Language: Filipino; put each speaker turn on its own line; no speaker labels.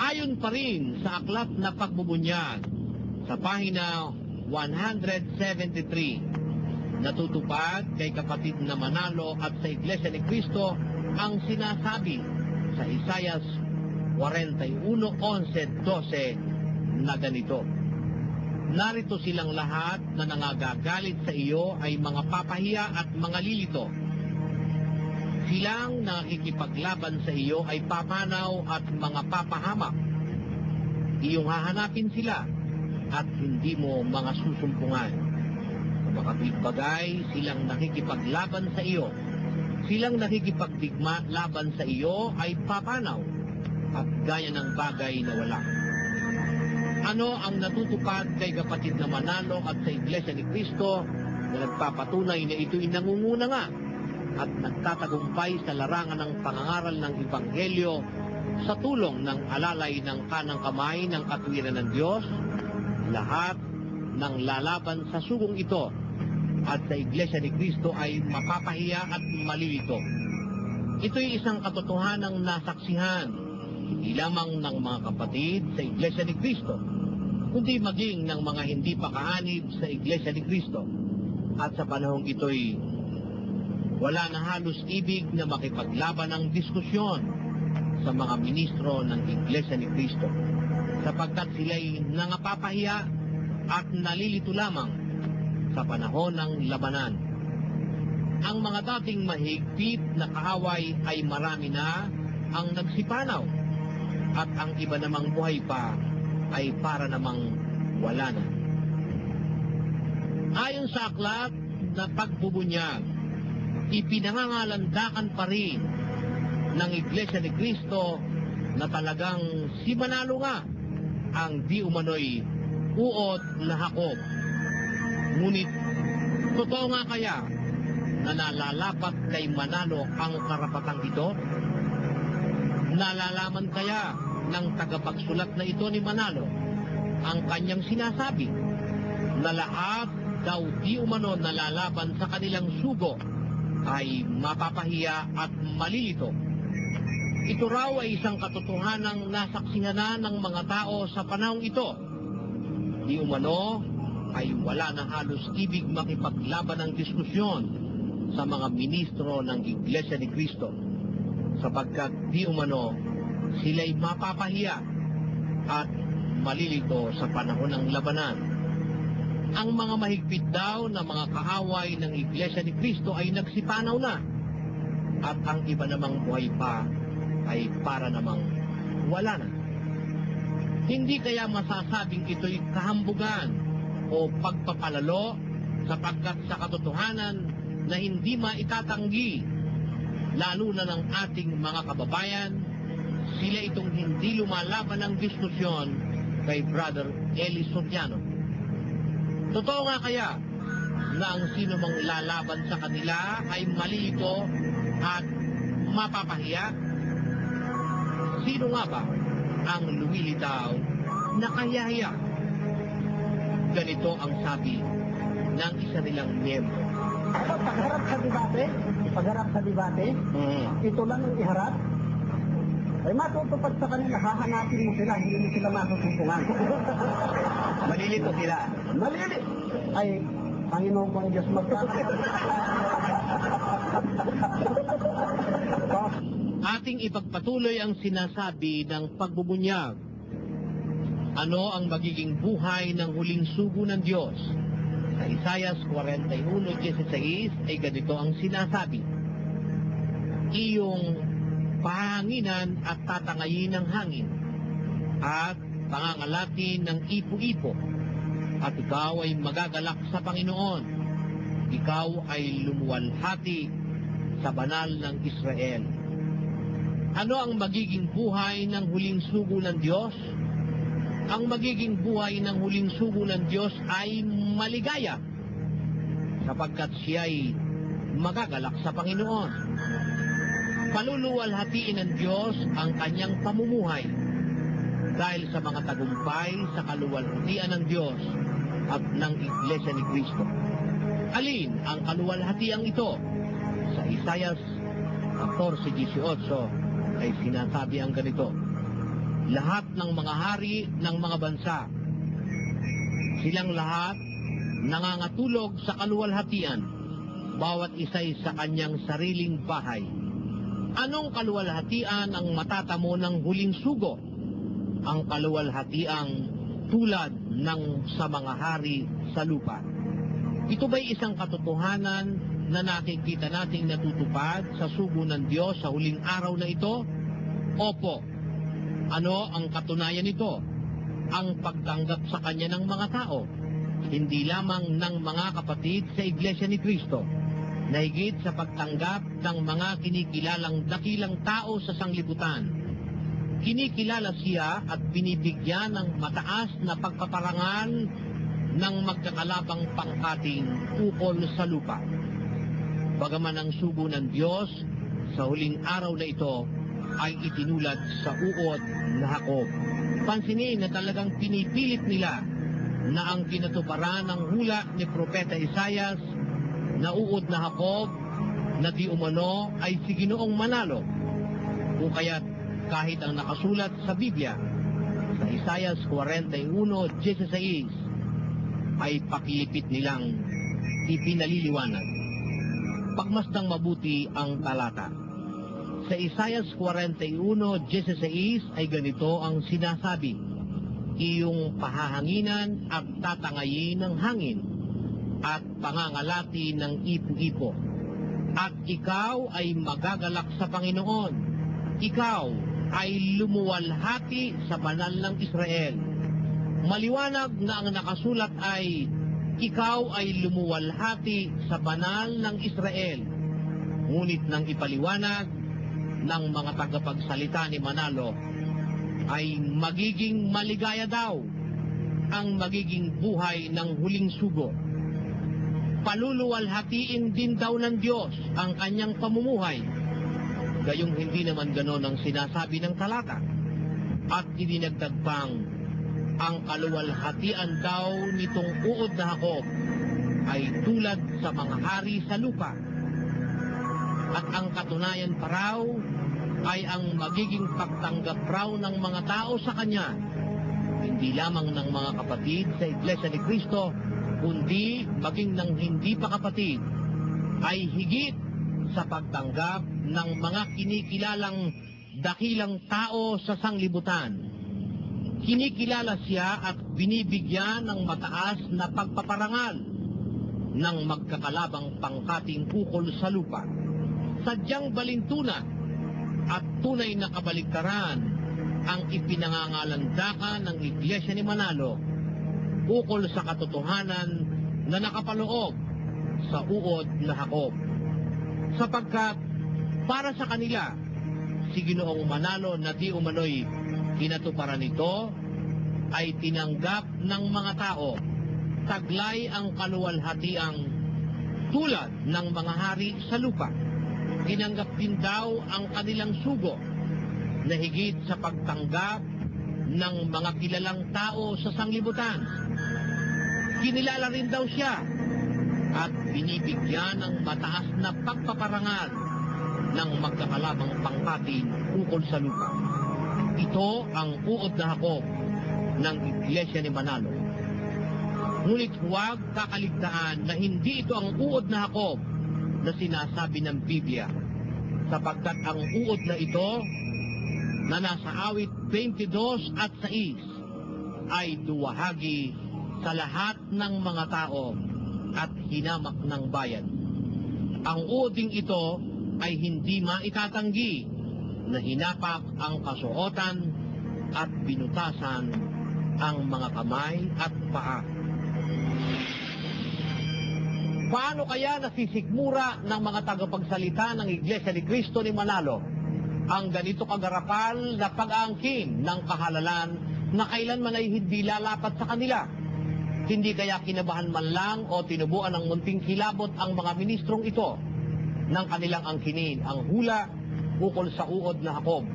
Ayon pa rin sa aklat na pagbubunyag sa pahina 173, natutupad kay kapatid na Manalo at sa Iglesia ni Cristo ang sinasabi sa Isaias 41:11-12 na ganito: narito silang lahat na nangagagalit sa iyo ay mga papahiya at mga lilito. Silang nakikipaglaban sa iyo ay papanaw at mga papahamak. Iyong hahanapin sila at hindi mo mga susumpungan. Sa makatuwid bagay, silang nakikipaglaban sa iyo. Silang nakikipagdigma laban sa iyo ay papanaw at gaya ng bagay na wala. Ano ang natutupad kay kapatid na Manalo at sa Iglesia ni Cristo na nagpapatunay na ito'y nangunguna nga at nagtatagumpay sa larangan ng pangangaral ng Ebanghelyo sa tulong ng alalay ng kanang kamay ng katwiran ng Diyos? Lahat ng lalaban sa sugong ito at sa Iglesia ni Cristo ay mapapahiya at malilito. Ito'y isang katotohanang nasaksihan hindi lamang ng mga kapatid sa Iglesia ni Cristo, kundi maging ng mga hindi pa kaanib sa Iglesia ni Cristo. At sa panahong ito'y wala na halos ibig na makipaglaban ng diskusyon sa mga ministro ng Iglesia ni Cristo, sapagkat sila'y nangapapahiya at nalilito lamang sa panahon ng labanan. Ang mga dating mahigpit na kaaway ay marami na ang nagsipanaw, at ang iba namang buhay pa ay para namang wala na. Ayon sa aklat na pagbubunyag, ipinangangalandakan pa rin ng Iglesia ni Cristo na talagang si Manalo nga ang di umano'y uod na Hakob. Ngunit totoo nga kaya na nalalapat kay Manalo ang karapatang ito? Nalalaman kaya ng tagapagsulat na ito ni Manalo ang kanyang sinasabi na lahat daw di umano nalalaban sa kanilang sugo ay mapapahiya at malilito? Ito raw ay isang katotohanang nasaksihan ng mga tao sa panahong ito. Di umano ay wala na halos ibig makipaglaban ng diskusyon sa mga ministro ng Iglesia ni Cristo, sapagkat di umano sila'y mapapahiya at malilito sa panahon ng labanan. Ang mga mahigpit daw na mga kaaway ng Iglesia ni Cristo ay nagsipanaw na, at ang iba namang buhay pa ay para namang wala na. Hindi kaya masasabing ito'y kahambugan o pagpapalalo, sapagkat sa katotohanan na hindi maitatanggi, lalo na ng ating mga kababayan, sila itong hindi lumalaban ng diskusyon kay Brother Eli Soriano. Totoo nga kaya na ang sino mang lalaban sa kanila ay malilito at mapapahiya? Sino nga ba ang lumilitaw na kayahiya? Ganito ang sabi ng isa nilang miyembro.
Pagharap sa debate, ito lang ang iharap. Ay matutupad sa kanila, hahanapin mo sila, hindi mo sila masusupungan.
Malilito sila.
Malilito. Ay, Panginoon ko ang Diyos
Ating ipagpatuloy ang sinasabi ng pagbubunyag. Ano ang magiging buhay ng huling sugo ng Diyos? Sa Isaias 41:16 ay ganito ang sinasabi: iyong pahanginan at tatangayin ng hangin, at pangangalatin ng ipo-ipo, at ikaw ay magagalak sa Panginoon. Ikaw ay lumuwalhati sa banal ng Israel. Ano ang magiging buhay ng huling sugo ng Diyos? Ang magiging buhay ng huling sugo ng Diyos ay maligaya, sapagkat siya ay magagalak sa Panginoon. Paluluwalhatiin ng Diyos ang kanyang pamumuhay dahil sa mga tagumpay sa kaluwalhatian ng Diyos at ng Iglesia ni Cristo. Alin ang kaluwalhatian ito? Sa Isaias 14:18 ay sinasabi ang ganito: lahat ng mga hari ng mga bansa. Silang lahat nangangatulog sa kaluwalhatian, bawat isa'y sa kanyang sariling bahay. Anong kaluwalhatian ang matatamo ng huling sugo? Ang kaluwalhatiang tulad ng sa mga hari sa lupa. Ito ba'y isang katotohanan na nakikita nating natutupad sa sugo ng Diyos sa huling araw na ito? Opo. Ano ang katunayan nito? Ang pagtanggap sa Kanya ng mga tao, hindi lamang ng mga kapatid sa Iglesia ni Cristo, na higit sa pagtanggap ng mga kinikilalang dakilang tao sa sanglibutan. Kinikilala siya at binibigyan ng mataas na pagpaparangal ng magkakalabang pangkating ukol sa lupa. Bagaman ang sugo ng Diyos sa huling araw na ito ay itinulad sa uod na Jacob. Pansinin na talagang pinipilit nila na ang kinatuparan ng hula ni Propeta Isaias na uod na Jacob na di umano ay si Ginoong Manalo, o kaya't kahit ang nakasulat sa Biblia sa Isaias 41:16 ay pakilipit nilang ipinaliliwanag. Pagmasdang mabuti ang talata. Sa Isaias 41:16 ay ganito ang sinasabi: iyong pahahanginan at tatangayin ng hangin at pangangalati ng ipo-ipo. At ikaw ay magagalak sa Panginoon. Ikaw ay lumuwalhati sa banal ng Israel. Maliwanag na ang nakasulat ay ikaw ay lumuwalhati sa banal ng Israel. Ngunit nang ipaliwanag ng mga tagapagsalita ni Manalo ay magiging maligaya daw ang magiging buhay ng huling sugo. Paluluwalhatiin din daw ng Diyos ang kanyang pamumuhay. Gayong hindi naman ganon ang sinasabi ng talata. At idinagdag pang, ang kaluwalhatian daw nitong uod na Jacob ay tulad sa mga hari sa lupa. At ang katunayan pa raw ay ang magiging pagtanggap raw ng mga tao sa kanya, hindi lamang ng mga kapatid sa Iglesia ni Cristo, kundi maging ng hindi pa kapatid, ay higit sa pagtanggap ng mga kinikilalang dakilang tao sa sanglibutan. Kinikilala siya at binibigyan ng mataas na pagpaparangal ng magkakalabang pangkating ukol sa lupa. Sadyang balintuna at tunay na kabaligtaran ang ipinangangalandakan ng Iglesia ni Manalo ukol sa katotohanan na nakapaloob sa uod na Jacob. Sapagkat para sa kanila, si Ginoong Manalo na di umano'y kinatuparan nito ay tinanggap ng mga tao, taglay ang kaluwalhatiang tulad ng mga hari sa lupa. Tinanggap din daw ang kanilang sugo na higit sa pagtanggap ng mga kilalang tao sa sanglibutan. Kinilala rin daw siya at binibigyan ng mataas na pagpaparangal ng magkakalabang pangkatin ukol sa lupa. Ito ang uod na Jacob ng Iglesia ni Manalo. Ngunit huwag kakaligtaan na hindi ito ang uod na Jacob na sinasabi ng Biblia, sapagkat ang uod na ito na nasa awit 22 at 6 ay duwahagi sa lahat ng mga tao at hinamak ng bayan. Ang uoding ito ay hindi maitatanggi na hinapak ang kasuotan at binutasan ang mga kamay at paa. Paano kaya nasisikmura ng mga tagapagsalita ng Iglesia ni Cristo ni Manalo ang ganito kagarapal na pag-aangkin ng kahalalan na kailanman ay hindi lalapat sa kanila? Hindi kaya kinabahan man lang o tinubuan ng munting kilabot ang mga ministrong ito nang kanilang angkinin ang hula ukol sa uod na Jacob?